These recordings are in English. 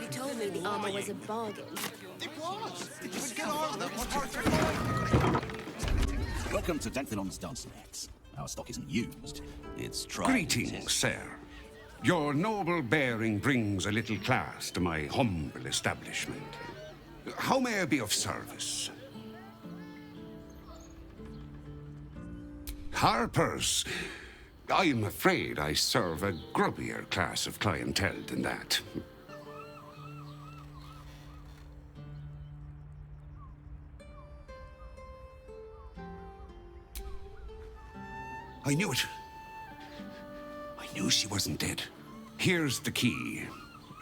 You told me the armor was a bargain. It was! It was good armor. Welcome to Danthelon's dancing acts. Our stock isn't used, it's tried. Greetings, sir. Your noble bearing brings a little class to my humble establishment. How may I be of service? Harpers. I'm afraid I serve a grubbier class of clientele than that. I knew it. I knew she wasn't dead. Here's the key.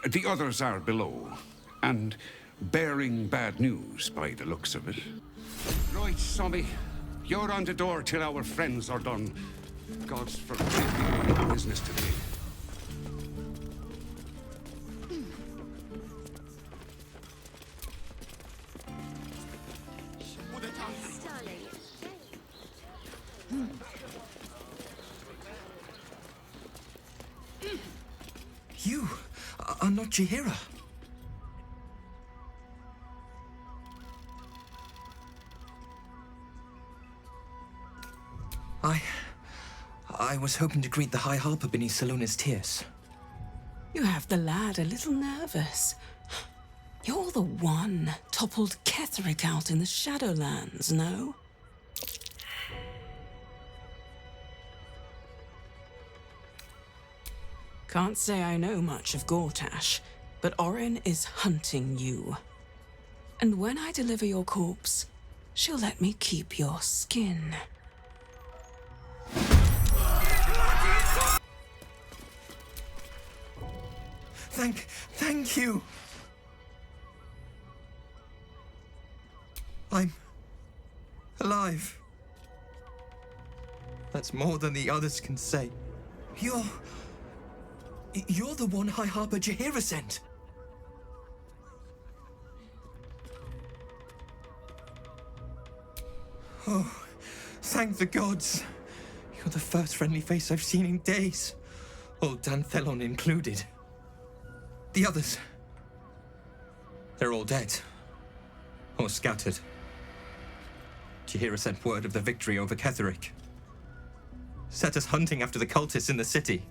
The others are below, and bearing bad news by the looks of it. Right, Sommy. You're on the door till our friends are done. God's forbid business today. You are not Jaheira. I was hoping to greet the High Harper beneath Salona's tears. You have the lad a little nervous. You're the one toppled Ketheric out in the Shadowlands, no? Can't say I know much of Gortash, but Orin is hunting you. And when I deliver your corpse, she'll let me keep your skin. Thank you. I'm alive. That's more than the others can say. You're the one High Harper Jaheira sent. Oh, thank the gods. You're the first friendly face I've seen in days. Old Danthelon included. The others, they're all dead. Or scattered. Jaheira sent word of the victory over Ketheric. Set us hunting after the cultists in the city,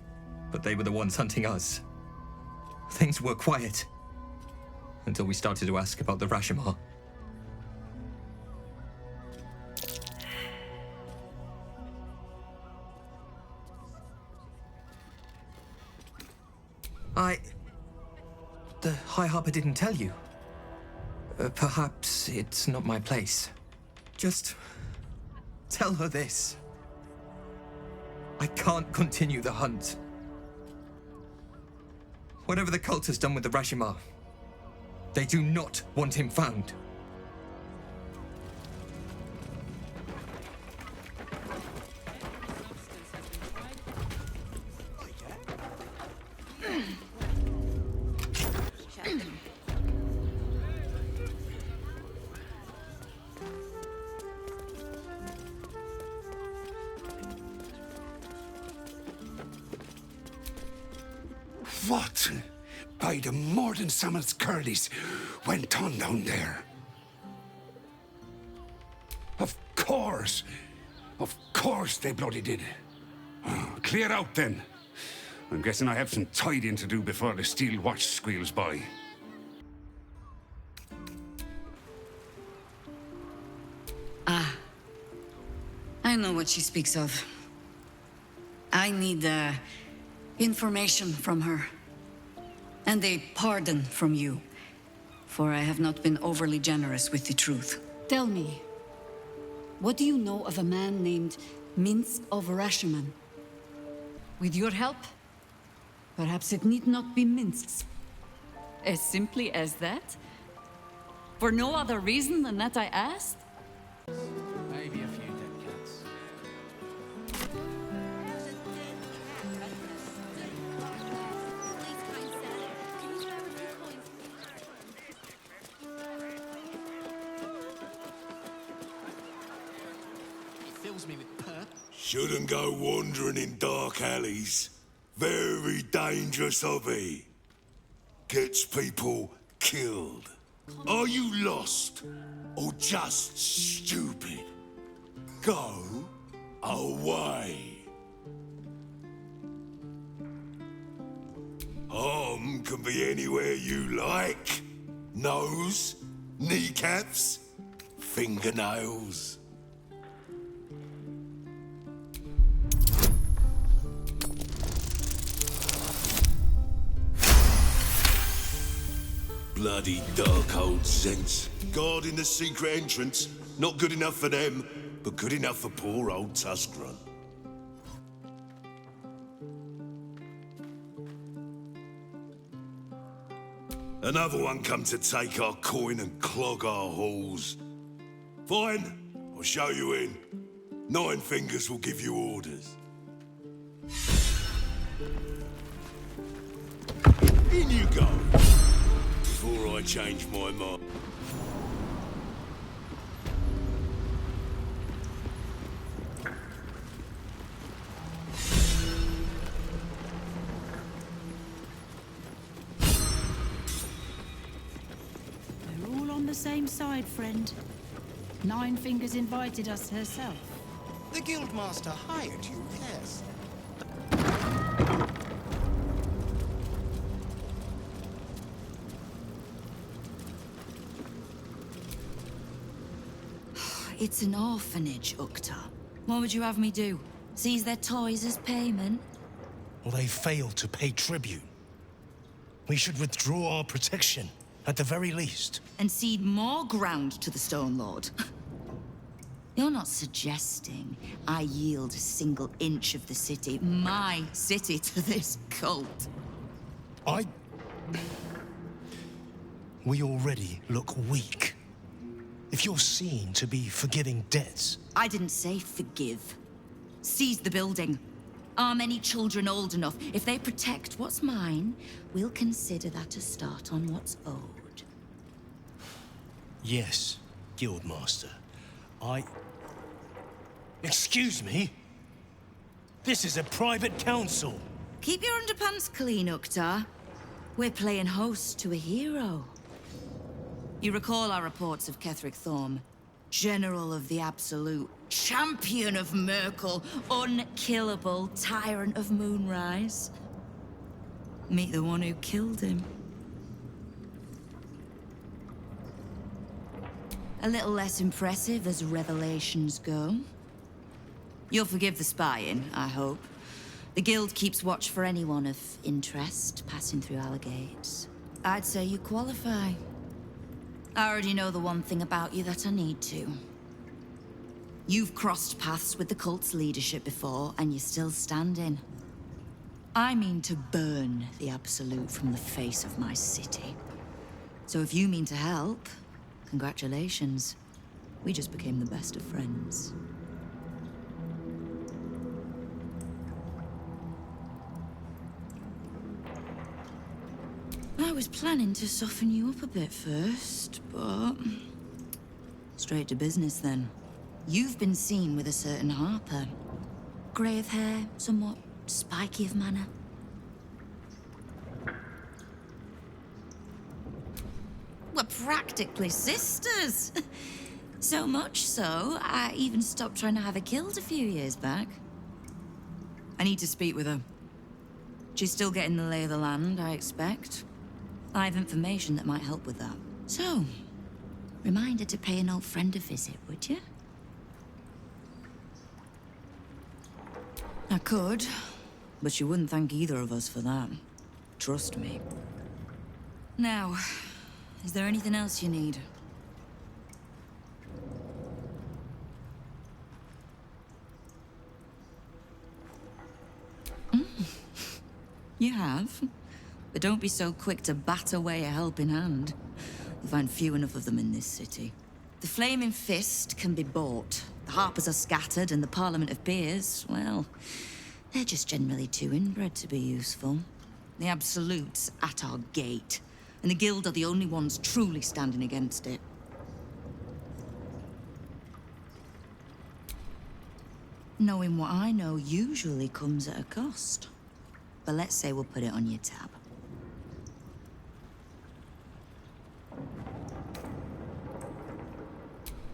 but they were the ones hunting us. Things were quiet, until we started to ask about the Rashomar. The High Harper didn't tell you. Perhaps it's not my place. Just tell her this. I can't continue the hunt. Whatever the cult has done with the Rashomar, they do not want him found. What? By the Morden Sammel's curlies went on down there. Of course they bloody did. Oh, clear out then. I'm guessing I have some tidying to do before the steel watch squeals by. I know what she speaks of. I need information from her. And a pardon from you. For I have not been overly generous with the truth. Tell me, what do you know of a man named Minsc of Rashomon? With your help, perhaps it need not be Minsc's. As simply as that? For no other reason than that I asked? Maybe a few dead cats. Fills me with perp. Shouldn't go wandering in dark alleys. Very dangerous hobby. gets people killed. Are you lost or just stupid? Go away. Harm can be anywhere you like. Nose, kneecaps, fingernails. Bloody dark old sense. Guarding the secret entrance. Not good enough for them, but good enough for poor old Tuskrun. Another one come to take our coin and clog our halls. Fine, I'll show you in. Nine Fingers will give you orders. In you go. Before I change my mind. We're all on the same side, friend. Nine Fingers invited us herself. The Guildmaster hired you, yes. It's an orphanage, Ukta. What would you have me do? Seize their toys as payment? Well, they failed to pay tribute. We should withdraw our protection, at the very least. And cede more ground to the Stone Lord? You're not suggesting I yield a single inch of the city, my city, to this cult? We already look weak. If you're seen to be forgiving debts... I didn't say forgive. Seize the building. Arm any children old enough. If they protect what's mine, we'll consider that a start on what's owed. Yes, Guildmaster. Excuse me? This is a private council. Keep your underpants clean, Ukta. We're playing host to a hero. You recall our reports of Ketheric Thorm, General of the Absolute, Champion of Merkel, unkillable Tyrant of Moonrise. Meet the one who killed him. A little less impressive as revelations go. You'll forgive the spying, I hope. The Guild keeps watch for anyone of interest passing through our gates. I'd say you qualify. I already know the one thing about you that I need to. You've crossed paths with the cult's leadership before, and you're still standing. I mean to burn the Absolute from the face of my city. So if you mean to help, congratulations. We just became the best of friends. I was planning to soften you up a bit first, but... straight to business then. You've been seen with a certain Harper. Grey of hair, somewhat spiky of manner. We're practically sisters. So much so, I even stopped trying to have her killed a few years back. I need to speak with her. She's still getting the lay of the land, I expect. I have information that might help with that. So, reminder to pay an old friend a visit, would you? I could, but you wouldn't thank either of us for that. Trust me. Now, is there anything else you need? You have? But don't be so quick to bat away a helping hand. You'll find few enough of them in this city. The Flaming Fist can be bought. The Harpers are scattered, and the Parliament of Peers, well, they're just generally too inbred to be useful. The Absolute's at our gate, and the Guild are the only ones truly standing against it. Knowing what I know usually comes at a cost. But let's say we'll put it on your tab.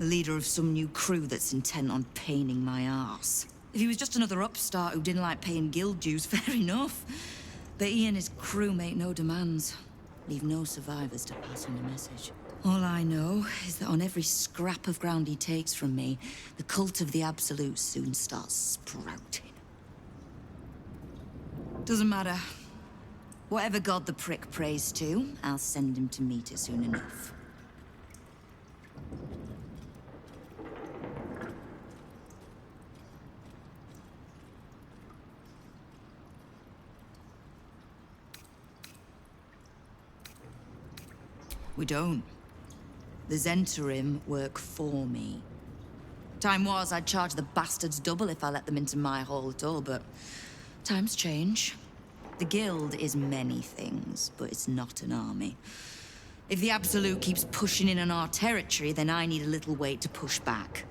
The leader of some new crew that's intent on paining my arse. If he was just another upstart who didn't like paying guild dues, fair enough. But he and his crew make no demands. Leave no survivors to pass on the message. All I know is that on every scrap of ground he takes from me, the cult of the Absolute soon starts sprouting. Doesn't matter. Whatever god the prick prays to, I'll send him to meet it soon enough. We don't. The Zentarim work for me. Time was I'd charge the bastards double if I let them into my hall at all, but times change. The Guild is many things, but it's not an army. If the Absolute keeps pushing in on our territory, then I need a little weight to push back.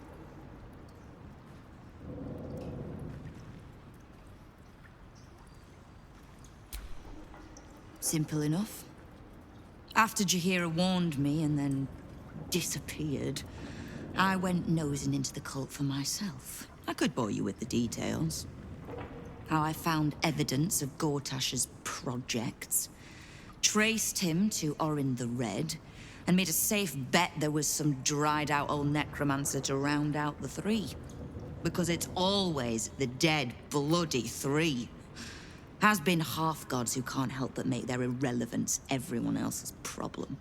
Simple enough. After Jaheira warned me and then disappeared, I went nosing into the cult for myself. I could bore you with the details. How I found evidence of Gortash's projects, traced him to Orin the Red, and made a safe bet there was some dried-out old necromancer to round out the three. Because it's always the dead, bloody three. Has been half-gods who can't help but make their irrelevance everyone else's problem.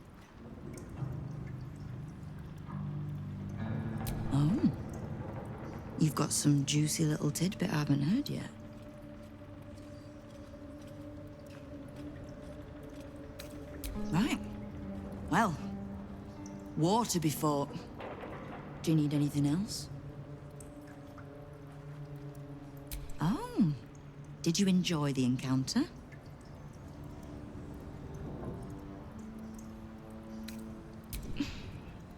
Oh. You've got some juicy little tidbit I haven't heard yet. Right. Well, war to be fought. Do you need anything else? Oh. Did you enjoy the encounter?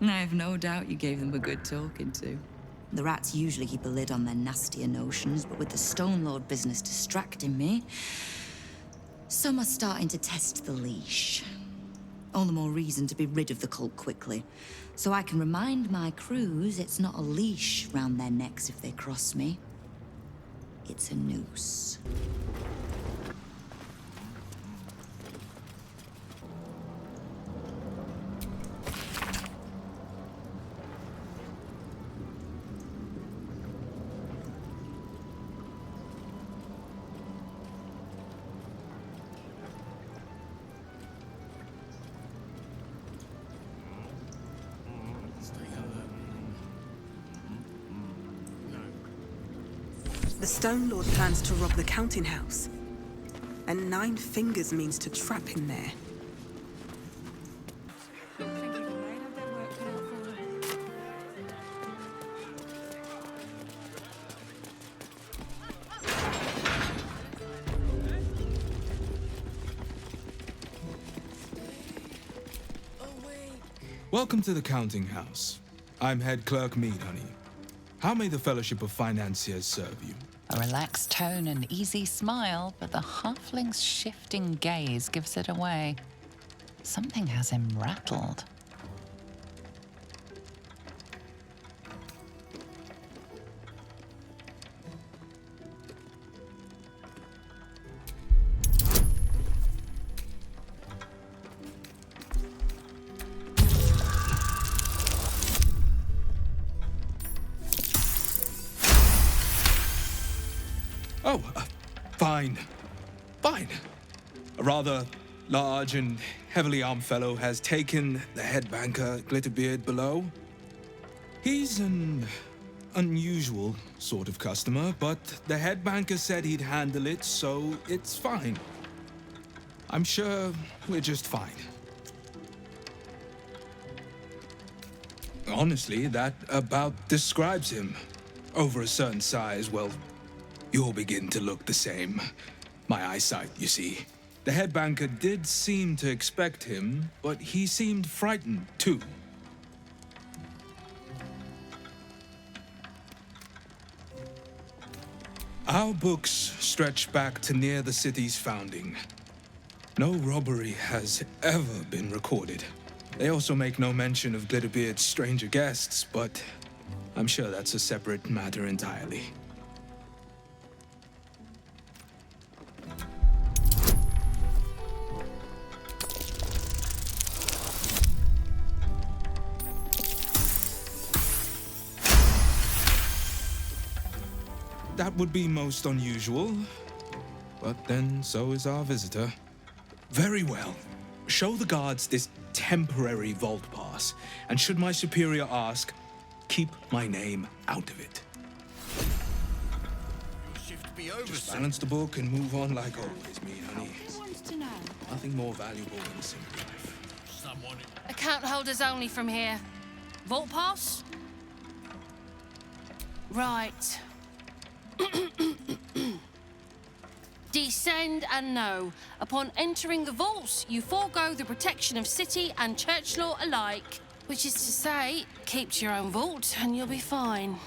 I have no doubt you gave them a good talking to. The rats usually keep a lid on their nastier notions, but with the Stone Lord business distracting me, some are starting to test the leash. All the more reason to be rid of the cult quickly, so I can remind my crews it's not a leash round their necks if they cross me. It's a noose. The Stone Lord plans to rob the counting house. And 9 fingers means to trap him there. Welcome to the counting house. I'm head clerk Meadhoney. How may the Fellowship of Financiers serve you? A relaxed tone and easy smile, but the halfling's shifting gaze gives it away. Something has him rattled. Oh, fine. Fine. A rather large and heavily armed fellow has taken the head banker, Glitterbeard, below. He's an unusual sort of customer, but the head banker said he'd handle it, so it's fine. I'm sure we're just fine. Honestly, that about describes him. Over a certain size, well, you'll begin to look the same. My eyesight, you see. The head banker did seem to expect him, but he seemed frightened, too. Our books stretch back to near the city's founding. No robbery has ever been recorded. They also make no mention of Glitterbeard's stranger guests, but I'm sure that's a separate matter entirely. That would be most unusual, but then so is our visitor. Very well. Show the guards this temporary vault pass, and should my superior ask, keep my name out of it. Just balance the book and move on like always, me honey. Who wants to know? Nothing more valuable than a simple life. Account holders only from here. Vault pass? Right. Descend and know. Upon entering the vaults, you forego the protection of city and church law alike. Which is to say, keep to your own vault and you'll be fine.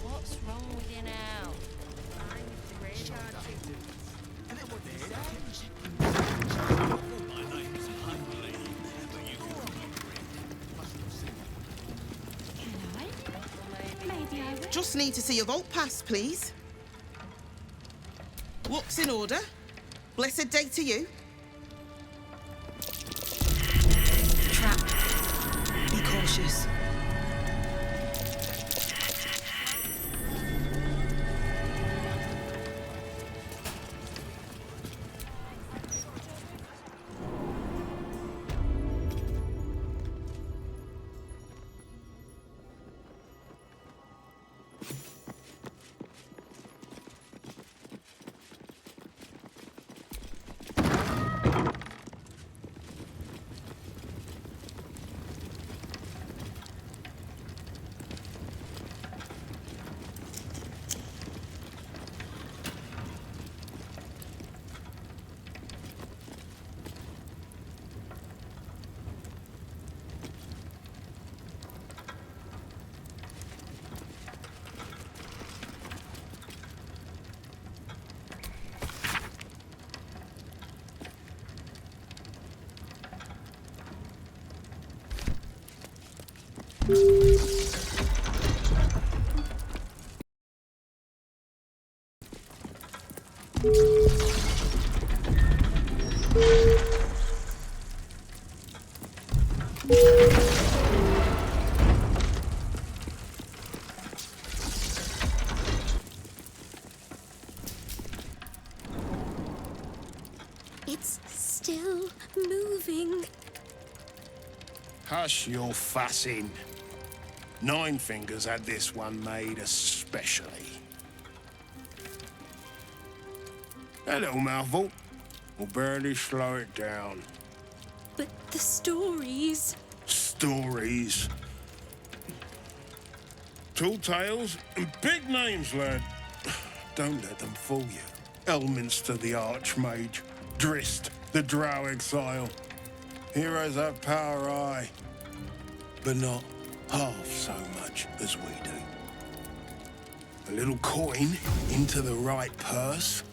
What's wrong with you now? Just need to see your vault pass, please. Looks in order. Blessed day to you. Trap. Be cautious. It's still moving. Hush your fussing. Nine Fingers had this one made especially. A little mouthful will barely slow it down. But the stories... Stories. Tall tales and big names, lad. Don't let them fool you. Elminster the Archmage, Drist the Drow Exile. Heroes have power, aye, but not half so much as we do. A little coin into the right purse.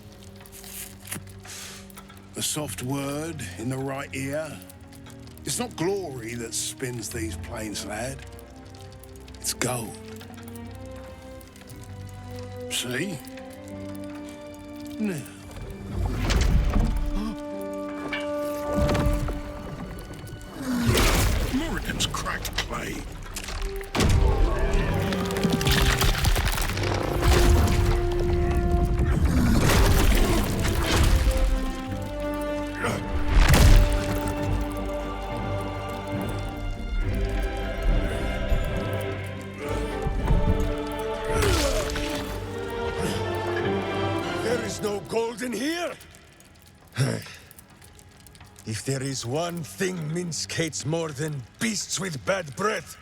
A soft word in the right ear. It's not glory that spins these plains, lad. It's gold. See? Now. Morrigan's cracked clay. There is no gold in here. If there is one thing Minsc hates more than beasts with bad breath,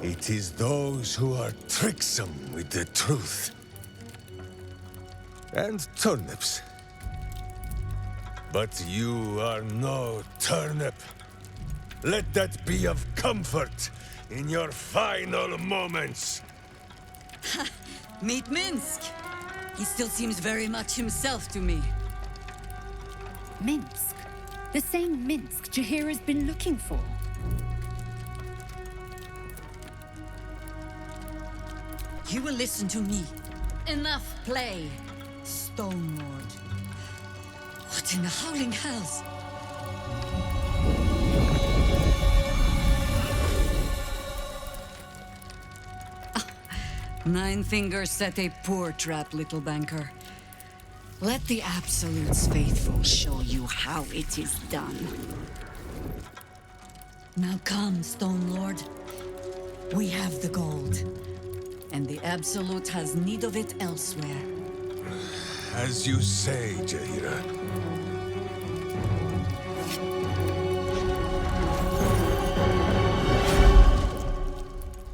it is those who are tricksome with the truth. And turnips. But you are no turnip. Let that be of comfort in your final moments. Meet Minsc. He still seems very much himself to me. Minsc. The same Minsc Jaheira's been looking for. You will listen to me. Enough play, Stone Lord. What in the howling hells? Nine Fingers set a poor trap, little banker. Let the Absolute's faithful show you how it is done. Now come, Stone Lord. We have the gold, and the Absolute has need of it elsewhere. As you say, Jaheira.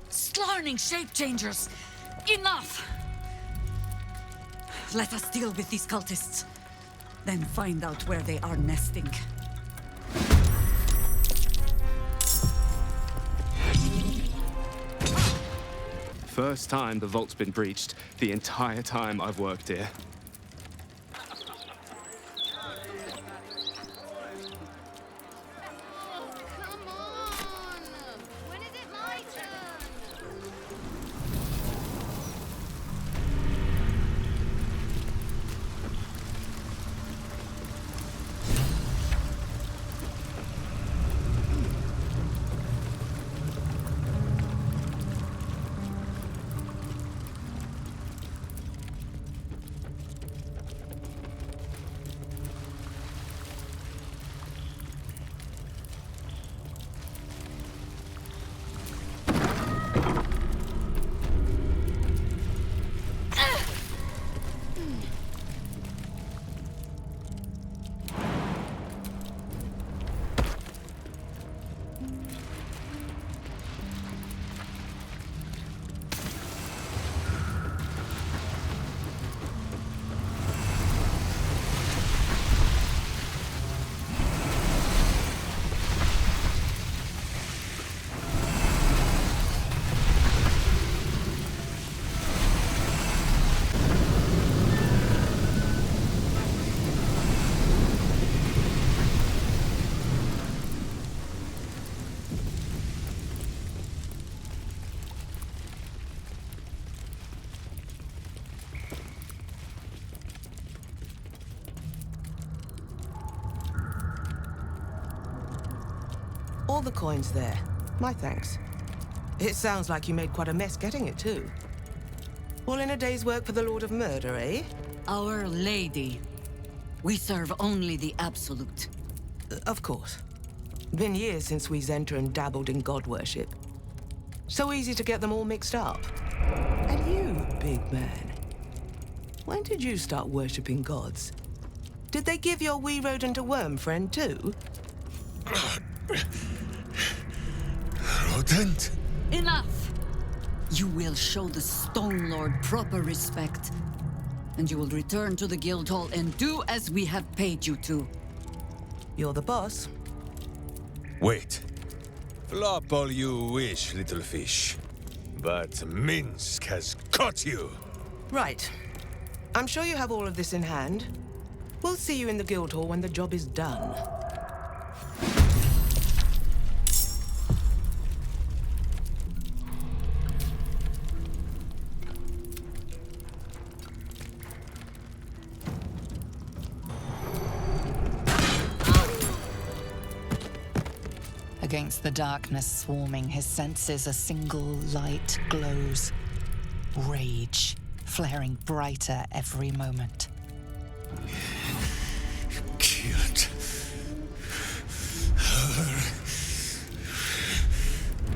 Slarning shape changers! Enough! Let us deal with these cultists, then find out where they are nesting. First time the vault's been breached the entire time I've worked here. All the coins there. My thanks. It sounds like you made quite a mess getting it, too. All in a day's work for the Lord of Murder, eh? Our Lady. We serve only the Absolute. Of course. Been years since we Zenta and dabbled in god worship. So easy to get them all mixed up. And you, big man. When did you start worshipping gods? Did they give your wee rodent a worm friend, too? Rodent? Enough! You will show the Stone Lord proper respect, and you will return to the Guildhall and do as we have paid you to. You're the boss. Wait. Flop all you wish, little fish. But Minsc has caught you! Right. I'm sure you have all of this in hand. We'll see you in the Guildhall when the job is done. Against the darkness swarming, his senses a single light glows. Rage, flaring brighter every moment. Killed her.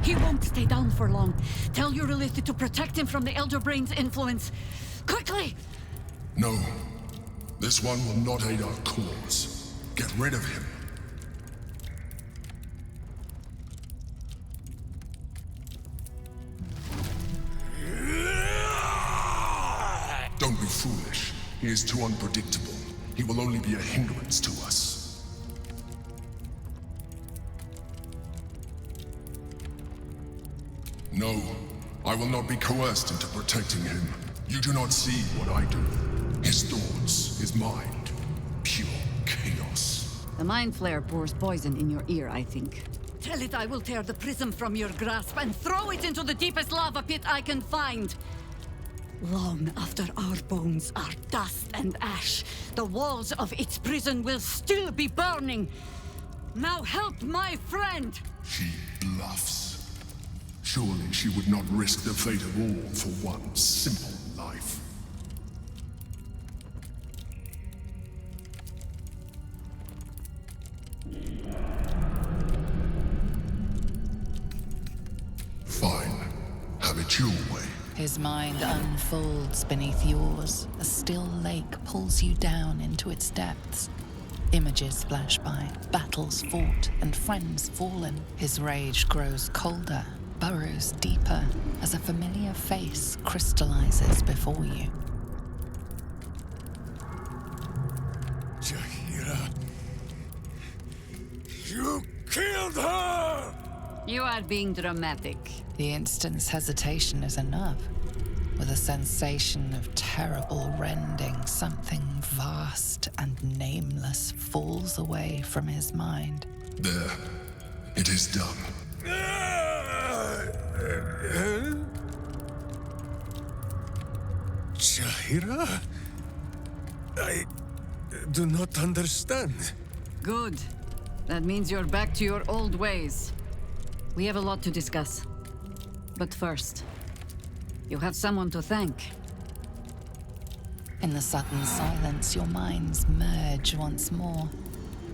He won't stay down for long. Tell Euryalitha to protect him from the Elder Brain's influence. Quickly! No. This one will not aid our cause. Get rid of him. Don't be foolish. He is too unpredictable. He will only be a hindrance to us. No, I will not be coerced into protecting him. You do not see what I do. His thoughts, his mind, pure chaos. The Mind Flare pours poison in your ear, I think. Tell it I will tear the prism from your grasp and throw it into the deepest lava pit I can find. Long after our bones are dust and ash, the walls of its prison will still be burning. Now help my friend! She bluffs. Surely she would not risk the fate of all for one simple life. Fine. Have it your way. His mind unfolds beneath yours. A still lake pulls you down into its depths. Images flash by, battles fought, and friends fallen. His rage grows colder, burrows deeper, as a familiar face crystallizes before you. Jaheira! You killed her! You are being dramatic. The instant's hesitation is enough. With a sensation of terrible rending, something vast and nameless falls away from his mind. There. It is done. Jaheira? I do not understand. Good. That means you're back to your old ways. We have a lot to discuss. But first, you have someone to thank. In the sudden silence, your minds merge once more.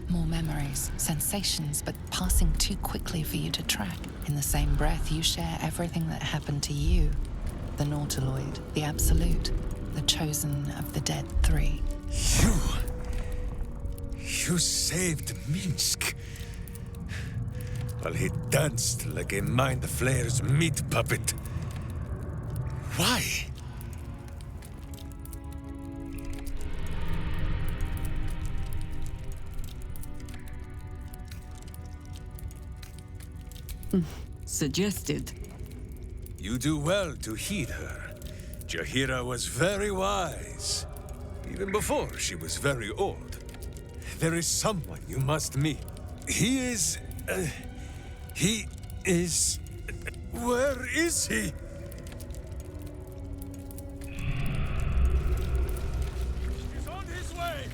More memories, sensations, but passing too quickly for you to track. In the same breath, you share everything that happened to you. The Nautiloid, the Absolute, the chosen of the dead three. You saved Minsc. While he danced like a Mind Flayer's meat puppet. Why? Suggested. You do well to heed her. Jaheira was very wise. Even before she was very old. There is someone you must meet. He is... Where is he? He's on his way!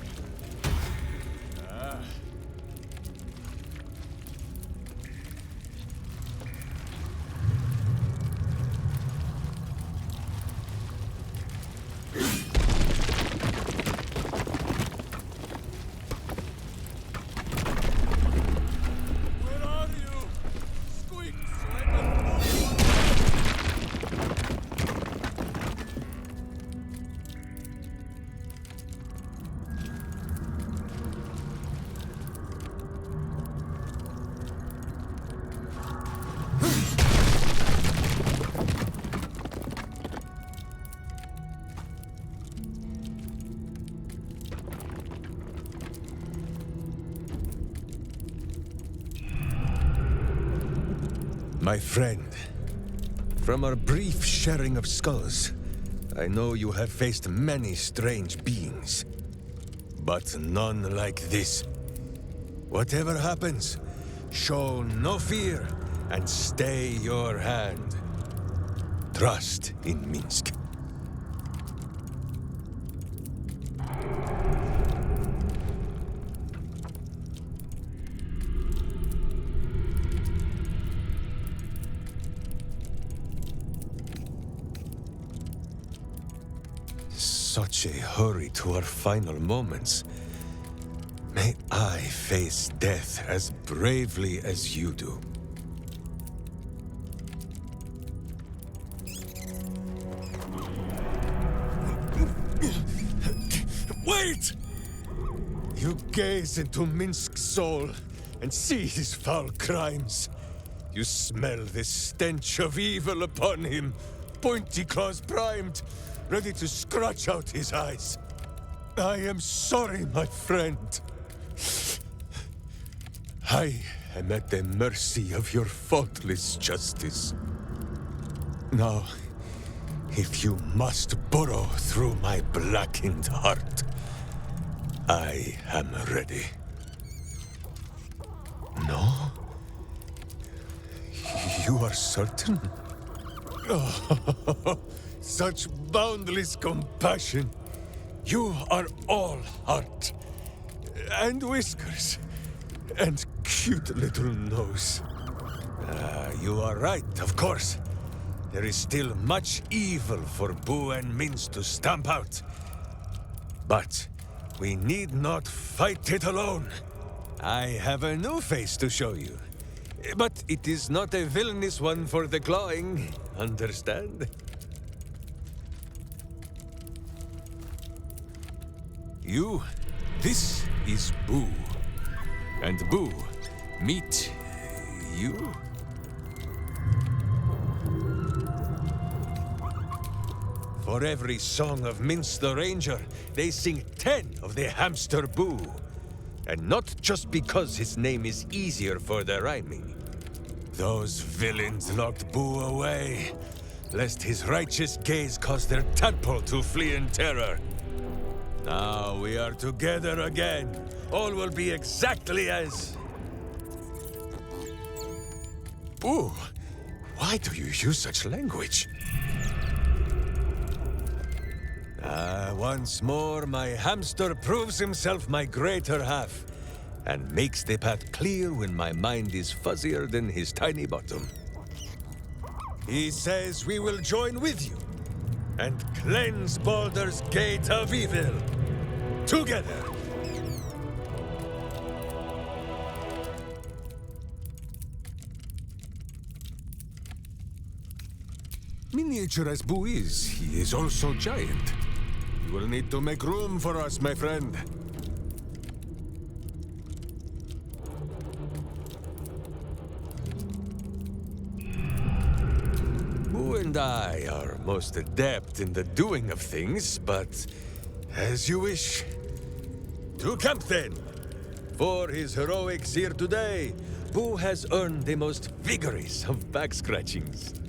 My friend, from our brief sharing of skulls, I know you have faced many strange beings, but none like this. Whatever happens, show no fear and stay your hand. Trust in Minsc. Such a hurry to our final moments. May I face death as bravely as you do. Wait! You gaze into Minsc's soul and see his foul crimes. You smell the stench of evil upon him, pointy claws primed, ready to scratch out his eyes. I am sorry, my friend. I am at the mercy of your faultless justice. Now, if you must burrow through my blackened heart, I am ready. No? You are certain? Oh, such boundless compassion. You are all heart. And whiskers. And cute little nose. You are right, of course. There is still much evil for Boo and Minsc to stamp out. But we need not fight it alone. I have a new face to show you. But it is not a villainous one for the clawing, understand? This is Boo. And Boo, meet you? For every song of Minsc the Ranger, they sing 10 of the hamster Boo. And not just because his name is easier for the rhyming. Those villains locked Boo away, lest his righteous gaze cause their tadpole to flee in terror. Now we are together again. All will be exactly as... Boo, why do you use such language? Once more, my hamster proves himself my greater half, and makes the path clear when my mind is fuzzier than his tiny bottom. He says we will join with you, and cleanse Baldur's gate of evil. Together! Miniature as Boo is, he is also giant. You will need to make room for us, my friend. Boo and I are most adept in the doing of things, but as you wish. To camp then! For his heroics here today, Boo has earned the most vigorous of back scratchings.